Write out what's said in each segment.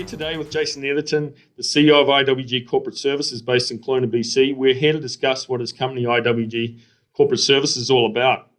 today with Jason Netherton, the CEO of IWG Corporate Services based in Kelowna, BC. We're here to discuss what his company IWG Corporate Services is all about.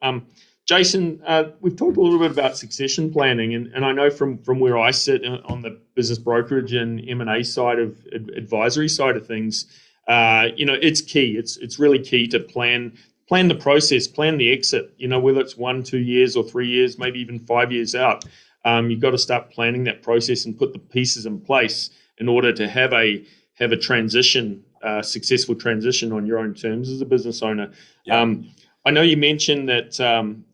Jason, we've talked a little bit about succession planning, and I know from where I sit on the business brokerage and M&A side of advisory side of things, it's key. It's really key to plan the process, plan the exit. Whether it's 1, 2 years or 3 years, maybe even 5 years out. You've got to start planning that process and put the pieces in place in order to have a transition, successful transition on your own terms as a business owner. Yeah. I know you mentioned that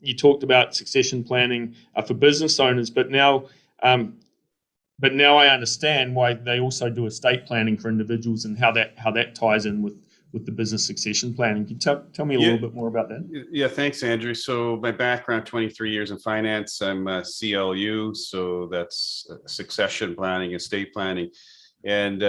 you talked about succession planning for business owners, but now I understand why they also do estate planning for individuals and how that ties in with the business succession planning. Can you tell me a little bit more about that? Yeah, thanks, Andrew. So my background, 23 years in finance. I'm a CLU, so that's succession planning, estate planning. And,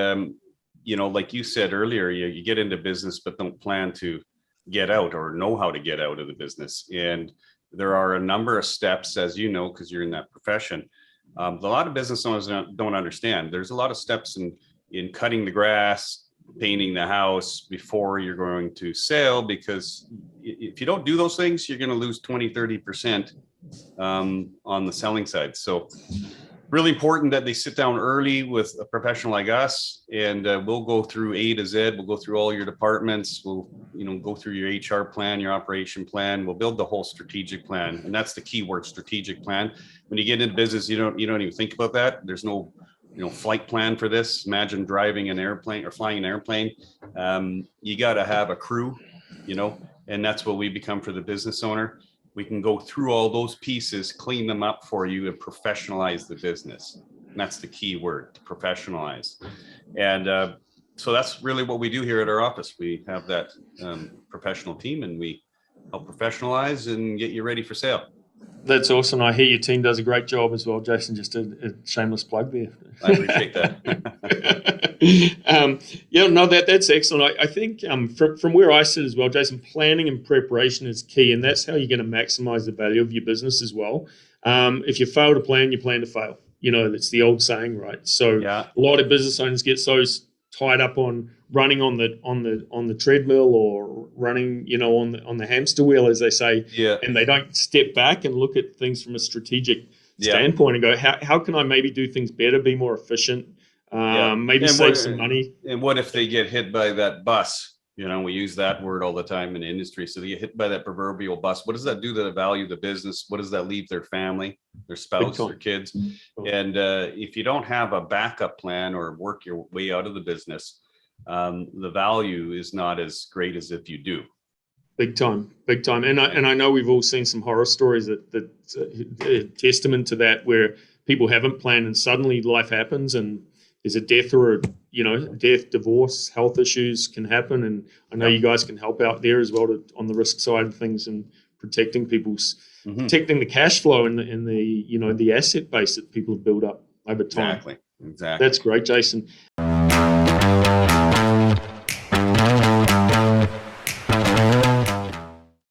like you said earlier, you get into business, but don't plan to get out or know how to get out of the business. And there are a number of steps, as you know, because you're in that profession. A lot of business owners don't understand. There's a lot of steps in cutting the grass, painting the house before you're going to sell, because if you don't do those things, you're going to lose 20-30% on the selling side. So really important that they sit down early with a professional like us, and we'll go through A to Z. We'll go through all your departments. We'll go through your HR plan, your operation plan. We'll build the whole strategic plan, and that's the key word, strategic plan. When you get into business, you don't even think about that. There's no flight plan for this. Imagine driving an airplane or flying an airplane. You got to have a crew, and that's what we become for the business owner. We can go through all those pieces, clean them up for you, and professionalize the business. And that's the key word, to professionalize. And so that's really what we do here at our office. We have that professional team, and we help professionalize and get you ready for sale. That's awesome. I hear your team does a great job as well, Jason. Just a shameless plug there. I appreciate that. That's excellent. I think from where I sit as well, Jason, planning and preparation is key, and that's how you're going to maximize the value of your business as well. If you fail to plan, you plan to fail. That's the old saying, right? So yeah. A lot of business owners get so tied up on running on the treadmill or running, on the hamster wheel, as they say, yeah. And they don't step back and look at things from a strategic standpoint and go, how can I maybe do things better, be more efficient, maybe save some money? And what if they get hit by that bus? We use that word all the time in the industry. So they get hit by that proverbial bus. What does that do to the value of the business? What does that leave their family, their spouse, their kids? And if you don't have a backup plan or work your way out of the business, the value is not as great as if you do. Big time. And I know we've all seen some horror stories that testament to that, where people haven't planned and suddenly life happens and there's a death or death, divorce, health issues can happen. And I know you guys can help out there as well on the risk side of things and protecting protecting the cash flow and the asset base that people have built up over time. Exactly. That's great, Jason.